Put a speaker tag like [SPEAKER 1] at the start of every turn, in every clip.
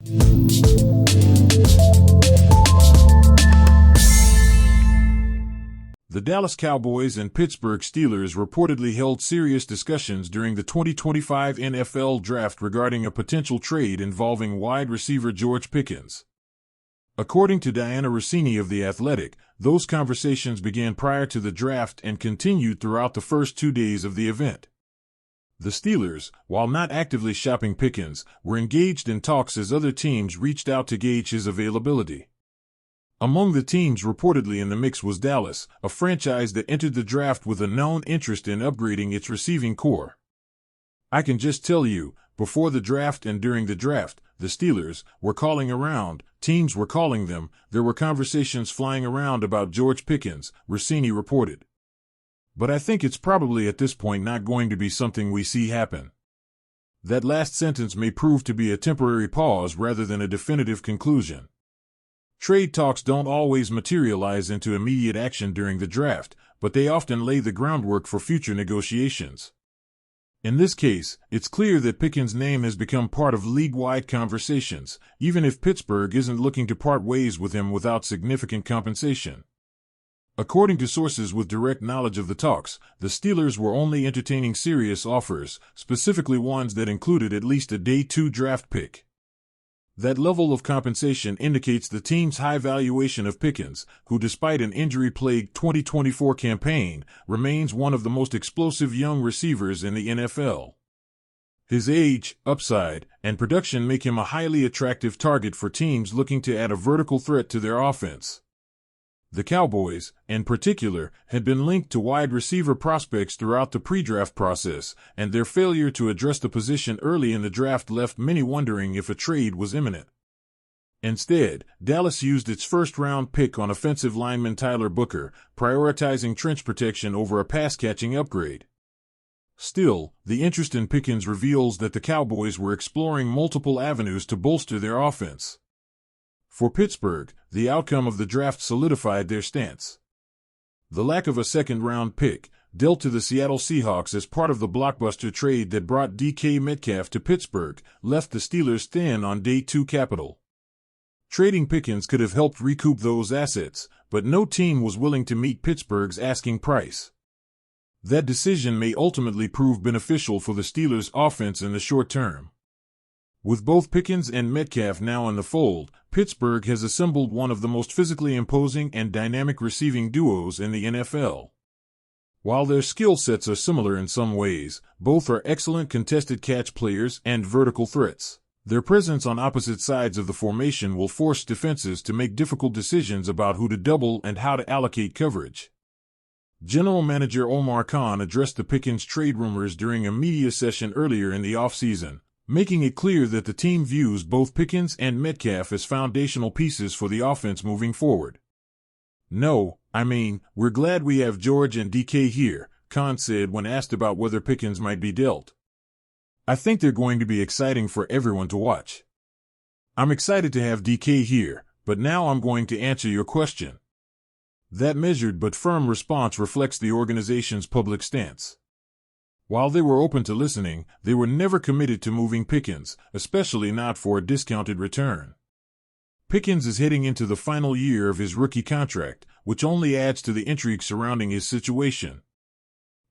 [SPEAKER 1] The Dallas Cowboys and Pittsburgh Steelers reportedly held serious discussions during the 2025 NFL Draft regarding a potential trade involving wide receiver George Pickens. According to Diana Rossini of The Athletic, those conversations began prior to the draft and continued throughout the first 2 days of the event. The Steelers, while not actively shopping Pickens, were engaged in talks as other teams reached out to gauge his availability. Among the teams reportedly in the mix was Dallas, a franchise that entered the draft with a known interest in upgrading its receiving core. I can just tell you, before the draft and during the draft, the Steelers were calling around, teams were calling them, there were conversations flying around about George Pickens, Rossini reported. But I think it's probably at this point not going to be something we see happen. That last sentence may prove to be a temporary pause rather than a definitive conclusion. Trade talks don't always materialize into immediate action during the draft, but they often lay the groundwork for future negotiations. In this case, it's clear that Pickens' name has become part of league-wide conversations, even if Pittsburgh isn't looking to part ways with him without significant compensation. According to sources with direct knowledge of the talks, the Steelers were only entertaining serious offers, specifically ones that included at least a Day 2 draft pick. That level of compensation indicates the team's high valuation of Pickens, who despite an injury-plagued 2024 campaign, remains one of the most explosive young receivers in the NFL. His age, upside, and production make him a highly attractive target for teams looking to add a vertical threat to their offense. The Cowboys, in particular, had been linked to wide receiver prospects throughout the pre-draft process, and their failure to address the position early in the draft left many wondering if a trade was imminent. Instead, Dallas used its first-round pick on offensive lineman Tyler Booker, prioritizing trench protection over a pass-catching upgrade. Still, the interest in Pickens reveals that the Cowboys were exploring multiple avenues to bolster their offense. For Pittsburgh, the outcome of the draft solidified their stance. The lack of a second-round pick, dealt to the Seattle Seahawks as part of the blockbuster trade that brought DK Metcalf to Pittsburgh, left the Steelers thin on Day 2 capital. Trading Pickens could have helped recoup those assets, but no team was willing to meet Pittsburgh's asking price. That decision may ultimately prove beneficial for the Steelers' offense in the short term. With both Pickens and Metcalf now in the fold, Pittsburgh has assembled one of the most physically imposing and dynamic receiving duos in the NFL. While their skill sets are similar in some ways, both are excellent contested catch players and vertical threats. Their presence on opposite sides of the formation will force defenses to make difficult decisions about who to double and how to allocate coverage. General Manager Omar Khan addressed the Pickens trade rumors during a media session earlier in the offseason, making it clear that the team views both Pickens and Metcalf as foundational pieces for the offense moving forward. "No, we're glad we have George and DK here," Khan said when asked about whether Pickens might be dealt. "I think they're going to be exciting for everyone to watch. I'm excited to have DK here, but now I'm going to answer your question." That measured but firm response reflects the organization's public stance. While they were open to listening, they were never committed to moving Pickens, especially not for a discounted return. Pickens is heading into the final year of his rookie contract, which only adds to the intrigue surrounding his situation.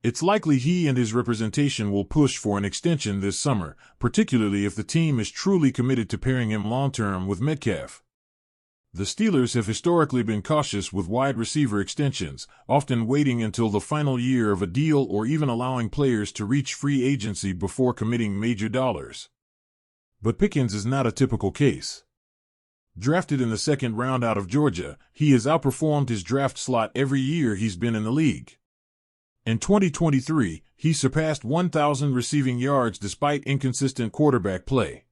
[SPEAKER 1] It's likely he and his representation will push for an extension this summer, particularly if the team is truly committed to pairing him long-term with Metcalf. The Steelers have historically been cautious with wide receiver extensions, often waiting until the final year of a deal or even allowing players to reach free agency before committing major dollars. But Pickens is not a typical case. Drafted in the second round out of Georgia, he has outperformed his draft slot every year he's been in the league. In 2023, he surpassed 1,000 receiving yards despite inconsistent quarterback play.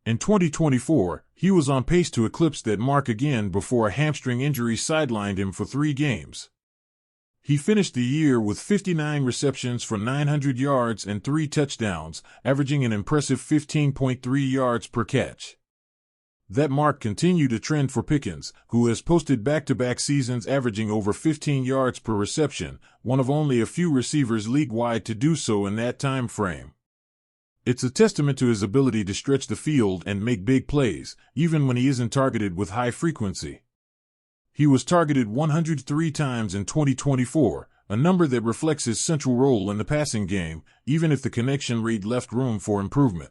[SPEAKER 1] In 2024, he was on pace to eclipse that mark again before a hamstring injury sidelined him for 3 games. He finished the year with 59 receptions for 900 yards and 3 touchdowns, averaging an impressive 15.3 yards per catch. That mark continued a trend for Pickens, who has posted back-to-back seasons averaging over 15 yards per reception, one of only a few receivers league-wide to do so in that time frame. It's a testament to his ability to stretch the field and make big plays, even when he isn't targeted with high frequency. He was targeted 103 times in 2024, a number that reflects his central role in the passing game, even if the connection rate left room for improvement.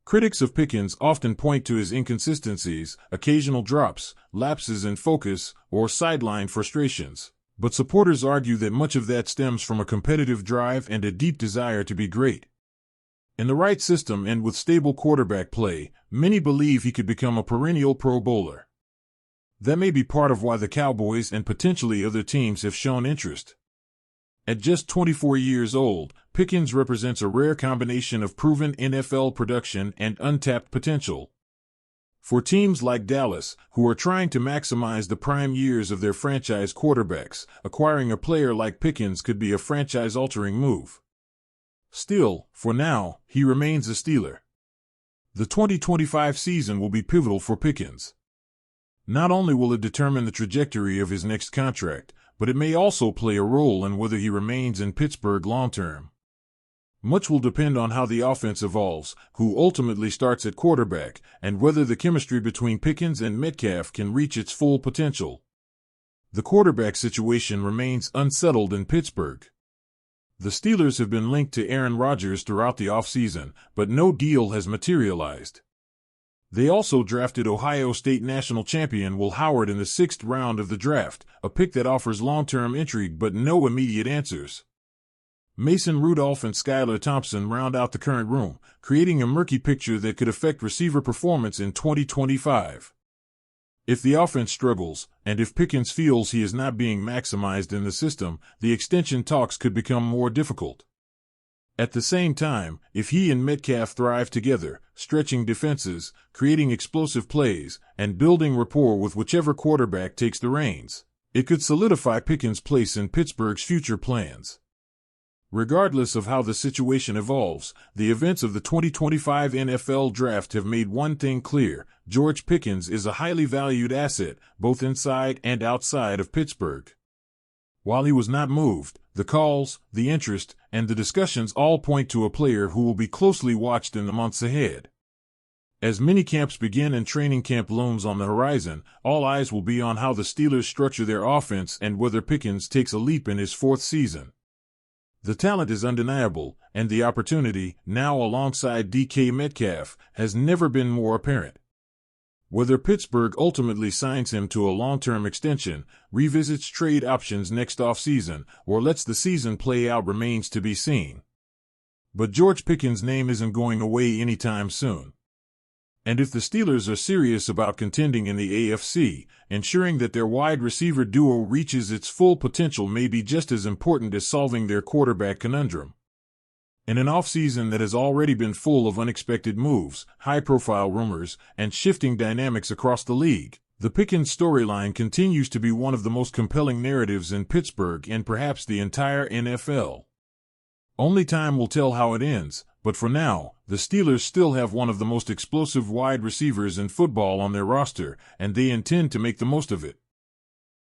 [SPEAKER 1] Critics of Pickens often point to his inconsistencies, occasional drops, lapses in focus, or sideline frustrations. But supporters argue that much of that stems from a competitive drive and a deep desire to be great. In the right system and with stable quarterback play, many believe he could become a perennial Pro Bowler. That may be part of why the Cowboys and potentially other teams have shown interest. At just 24 years old, Pickens represents a rare combination of proven NFL production and untapped potential. For teams like Dallas, who are trying to maximize the prime years of their franchise quarterbacks, acquiring a player like Pickens could be a franchise-altering move. Still, for now, he remains a Steeler. The 2025 season will be pivotal for Pickens. Not only will it determine the trajectory of his next contract, but it may also play a role in whether he remains in Pittsburgh long-term. Much will depend on how the offense evolves, who ultimately starts at quarterback, and whether the chemistry between Pickens and Metcalf can reach its full potential. The quarterback situation remains unsettled in Pittsburgh. The Steelers have been linked to Aaron Rodgers throughout the offseason, but no deal has materialized. They also drafted Ohio State national champion Will Howard in the 6th round of the draft, a pick that offers long-term intrigue but no immediate answers. Mason Rudolph and Skylar Thompson round out the current room, creating a murky picture that could affect receiver performance in 2025. If the offense struggles, and if Pickens feels he is not being maximized in the system, the extension talks could become more difficult. At the same time, if he and Metcalf thrive together, stretching defenses, creating explosive plays, and building rapport with whichever quarterback takes the reins, it could solidify Pickens' place in Pittsburgh's future plans. Regardless of how the situation evolves, the events of the 2025 NFL Draft have made one thing clear: George Pickens is a highly valued asset, both inside and outside of Pittsburgh. While he was not moved, the calls, the interest, and the discussions all point to a player who will be closely watched in the months ahead. As minicamps begin and training camp looms on the horizon, all eyes will be on how the Steelers structure their offense and whether Pickens takes a leap in his 4th season. The talent is undeniable, and the opportunity, now alongside DK Metcalf, has never been more apparent. Whether Pittsburgh ultimately signs him to a long-term extension, revisits trade options next offseason, or lets the season play out remains to be seen. But George Pickens' name isn't going away anytime soon. And if the Steelers are serious about contending in the AFC, ensuring that their wide receiver duo reaches its full potential may be just as important as solving their quarterback conundrum. In an offseason that has already been full of unexpected moves, high-profile rumors, and shifting dynamics across the league, the Pickens storyline continues to be one of the most compelling narratives in Pittsburgh and perhaps the entire NFL. Only time will tell how it ends, but for now, the Steelers still have one of the most explosive wide receivers in football on their roster, and they intend to make the most of it.